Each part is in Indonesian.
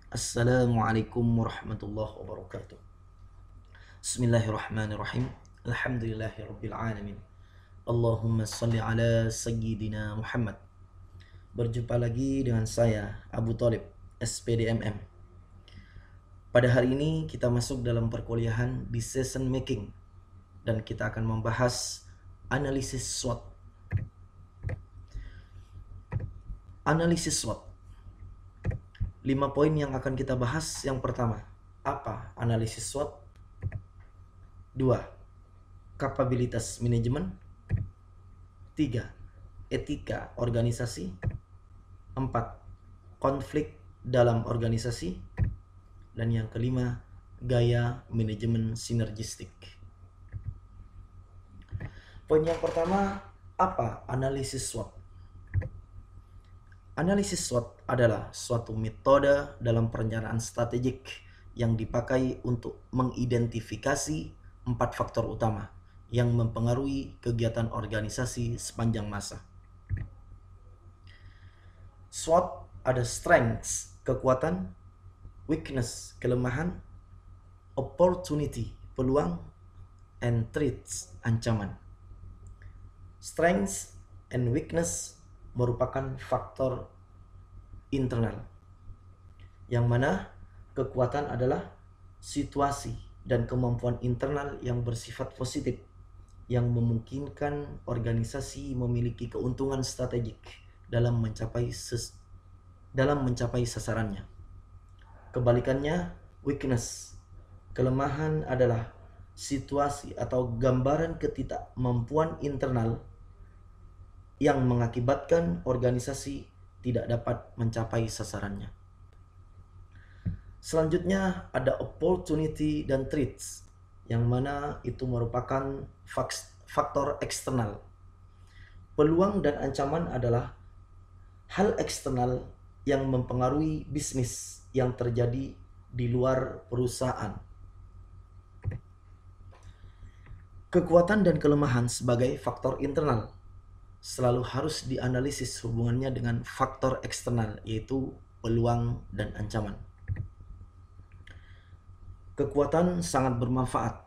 Assalamualaikum warahmatullahi wabarakatuh. Bismillahirrahmanirrahim. Alhamdulillahirabbil alamin. Allahumma salli ala sayyidina Muhammad. Berjumpa lagi dengan saya Abu Thalib, SPDMM. Pada hari ini kita masuk dalam perkuliahan decision making dan kita akan membahas analisis SWOT. Analisis SWOT. 5 poin yang akan kita bahas. Yang pertama, apa analisis SWOT? 2. Kapabilitas manajemen. 3. Etika organisasi. 4. Konflik dalam organisasi. Dan yang kelima, gaya manajemen sinergistik. Poin yang pertama, apa analisis SWOT? Analisis SWOT adalah suatu metode dalam perencanaan strategik yang dipakai untuk mengidentifikasi 4 faktor utama yang mempengaruhi kegiatan organisasi sepanjang masa. SWOT ada strengths, kekuatan, weakness, kelemahan, opportunity, peluang, and threats, ancaman. Strengths and weakness merupakan faktor internal, yang mana kekuatan adalah situasi dan kemampuan internal yang bersifat positif yang memungkinkan organisasi memiliki keuntungan strategik dalam mencapai sasarannya. Kebalikannya, weakness, kelemahan adalah situasi atau gambaran ketidakmampuan internal yang mengakibatkan organisasi tidak dapat mencapai sasarannya. Selanjutnya ada opportunity dan threats, yang mana itu merupakan faktor eksternal. Peluang dan ancaman adalah hal eksternal yang mempengaruhi bisnis yang terjadi di luar perusahaan. Kekuatan dan kelemahan sebagai faktor internal selalu harus dianalisis hubungannya dengan faktor eksternal, yaitu peluang dan ancaman. Kekuatan sangat bermanfaat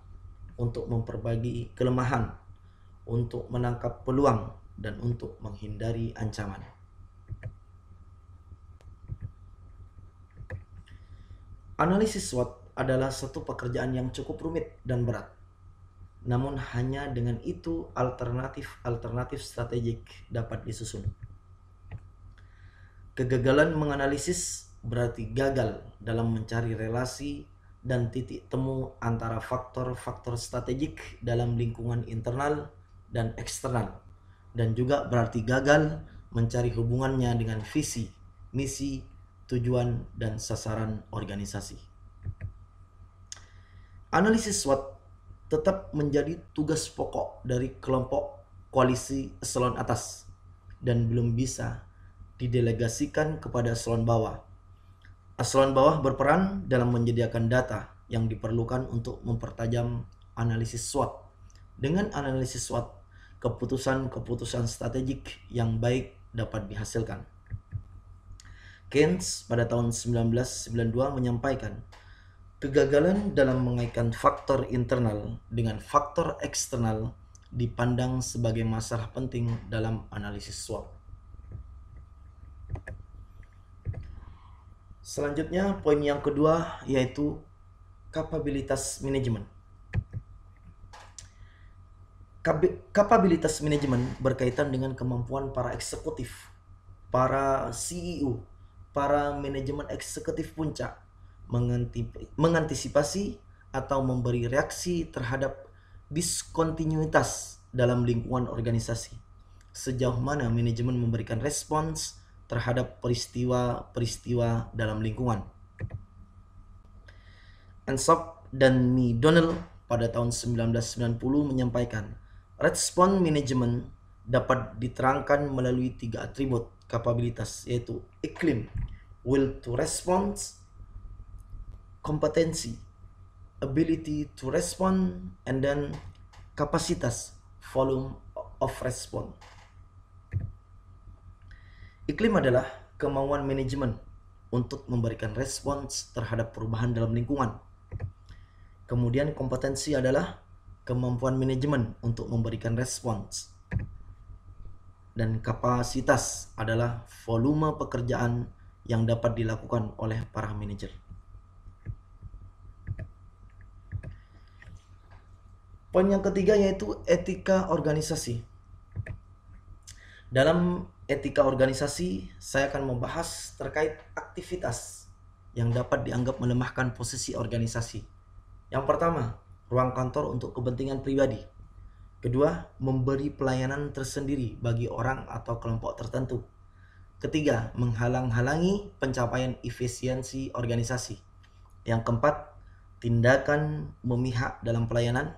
untuk memperbaiki kelemahan, untuk menangkap peluang, dan untuk menghindari ancaman. Analisis SWOT adalah satu pekerjaan yang cukup rumit dan berat. Namun hanya dengan itu alternatif strategik dapat disusun. Kegagalan menganalisis berarti gagal dalam mencari relasi dan titik temu antara faktor-faktor strategik dalam lingkungan internal dan eksternal, dan juga berarti gagal mencari hubungannya dengan visi, misi, tujuan, dan sasaran organisasi. Analisis SWOT tetap menjadi tugas pokok dari kelompok koalisi eselon atas dan belum bisa didelegasikan kepada eselon bawah. Eselon bawah berperan dalam menyediakan data yang diperlukan untuk mempertajam analisis SWOT. Dengan analisis SWOT, keputusan-keputusan strategik yang baik dapat dihasilkan. Keynes pada tahun 1992 menyampaikan, kegagalan dalam mengaitkan faktor internal dengan faktor eksternal dipandang sebagai masalah penting dalam analisis SWOT. Selanjutnya, poin yang kedua yaitu kapabilitas manajemen. Kapabilitas manajemen berkaitan dengan kemampuan para eksekutif, para CEO, para manajemen eksekutif puncak mengantisipasi atau memberi reaksi terhadap diskontinuitas dalam lingkungan organisasi. Sejauh mana manajemen memberikan respons terhadap peristiwa-peristiwa dalam lingkungan. Ansop dan McDonnell pada tahun 1990 menyampaikan, respon manajemen dapat diterangkan melalui 3 atribut kapabilitas, yaitu iklim, will to respond, kompetensi, ability to respond, and then kapasitas, volume of response. Iklim adalah kemauan manajemen untuk memberikan respons terhadap perubahan dalam lingkungan. Kemudian kompetensi adalah kemampuan manajemen untuk memberikan respons. Dan kapasitas adalah volume pekerjaan yang dapat dilakukan oleh para manajer. Poin yang ketiga yaitu etika organisasi. Dalam etika organisasi, saya akan membahas terkait aktivitas yang dapat dianggap melemahkan posisi organisasi. Yang pertama, ruang kantor untuk kepentingan pribadi. Kedua, memberi pelayanan tersendiri bagi orang atau kelompok tertentu. Ketiga, menghalang-halangi pencapaian efisiensi organisasi. Yang keempat, tindakan memihak dalam pelayanan.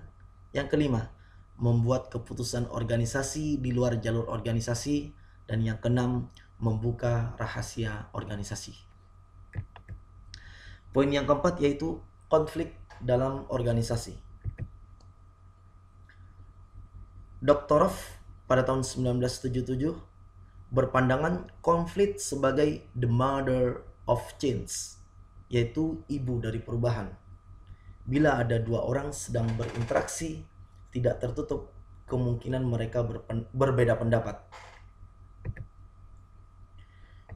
Yang kelima, membuat keputusan organisasi di luar jalur organisasi. Dan yang keenam, membuka rahasia organisasi. Poin yang keempat yaitu konflik dalam organisasi. Doktorov pada tahun 1977 berpandangan konflik sebagai the mother of change, yaitu ibu dari perubahan. Bila ada dua orang sedang berinteraksi, tidak tertutup kemungkinan mereka berbeda pendapat.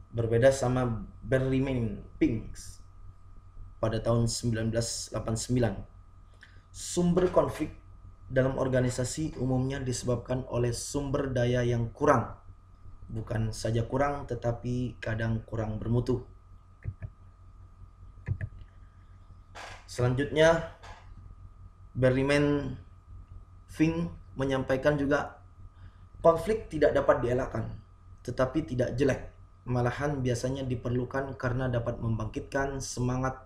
Berbeda sama Benjamin Pinks pada tahun 1989. Sumber konflik dalam organisasi umumnya disebabkan oleh sumber daya yang kurang. Bukan saja kurang, tetapi kadang kurang bermutu. Selanjutnya, Benjamin Fink menyampaikan juga konflik tidak dapat dielakkan, tetapi tidak jelek. Malahan biasanya diperlukan karena dapat membangkitkan semangat,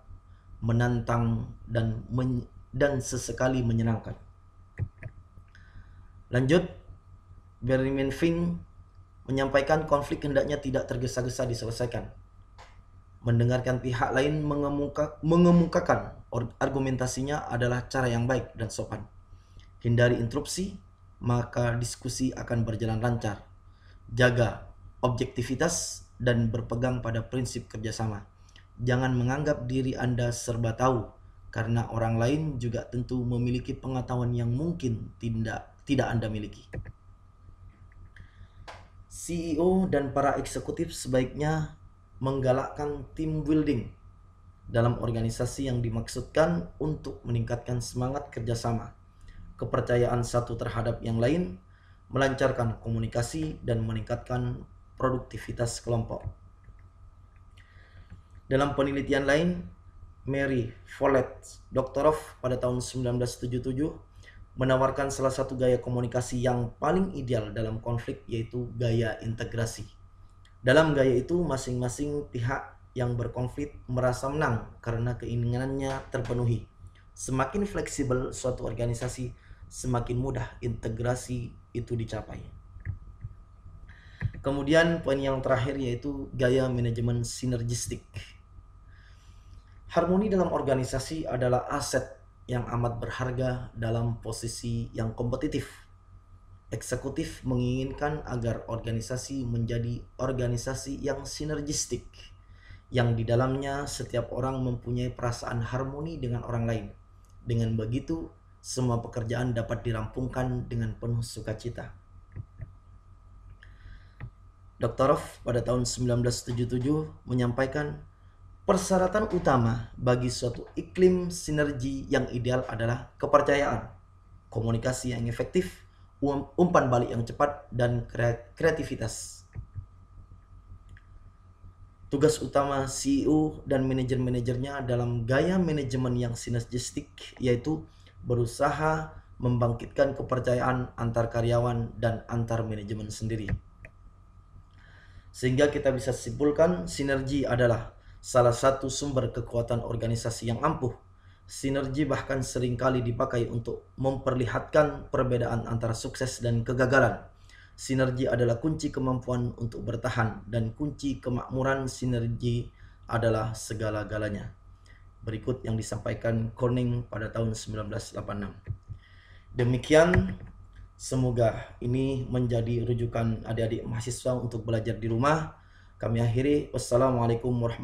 menantang, dan sesekali menyenangkan. Lanjut, Benjamin Fink menyampaikan konflik hendaknya tidak tergesa-gesa diselesaikan. Mendengarkan pihak lain mengemukakan argumentasinya adalah cara yang baik dan sopan. Hindari interupsi, maka diskusi akan berjalan lancar. Jaga objektivitas dan berpegang pada prinsip kerjasama. Jangan menganggap diri Anda serba tahu, karena orang lain juga tentu memiliki pengetahuan yang mungkin tidak Anda miliki. CEO dan para eksekutif sebaiknya menggalakkan team building dalam organisasi yang dimaksudkan untuk meningkatkan semangat kerjasama, kepercayaan satu terhadap yang lain, melancarkan komunikasi, dan meningkatkan produktivitas kelompok. Dalam penelitian lain, Mary Follett Doktorov pada tahun 1977 menawarkan salah satu gaya komunikasi yang paling ideal dalam konflik, yaitu gaya integrasi. Dalam gaya itu, masing-masing pihak yang berkonflik merasa menang karena keinginannya terpenuhi. Semakin fleksibel suatu organisasi, semakin mudah integrasi itu dicapai. Kemudian poin yang terakhir yaitu gaya manajemen sinergistik. Harmoni dalam organisasi adalah aset yang amat berharga dalam posisi yang kompetitif. Eksekutif menginginkan agar organisasi menjadi organisasi yang sinergistik, yang di dalamnya setiap orang mempunyai perasaan harmoni dengan orang lain. Dengan begitu, semua pekerjaan dapat dirampungkan dengan penuh sukacita. Doktorov pada tahun 1977 menyampaikan, persyaratan utama bagi suatu iklim sinergi yang ideal adalah kepercayaan, komunikasi yang efektif, umpan balik yang cepat, dan kreativitas. Tugas utama CEO dan manajer-manajernya dalam gaya manajemen yang sinergistik yaitu berusaha membangkitkan kepercayaan antar karyawan dan antar manajemen sendiri. Sehingga kita bisa simpulkan sinergi adalah salah satu sumber kekuatan organisasi yang ampuh. Sinergi bahkan seringkali dipakai untuk memperlihatkan perbedaan antara sukses dan kegagalan. Sinergi adalah kunci kemampuan untuk bertahan, dan kunci kemakmuran sinergi adalah segala-galanya. Berikut yang disampaikan Corning pada tahun 1986. Demikian, semoga ini menjadi rujukan adik-adik mahasiswa untuk belajar di rumah. Kami akhiri. Wassalamualaikum warahmatullahi wabarakatuh.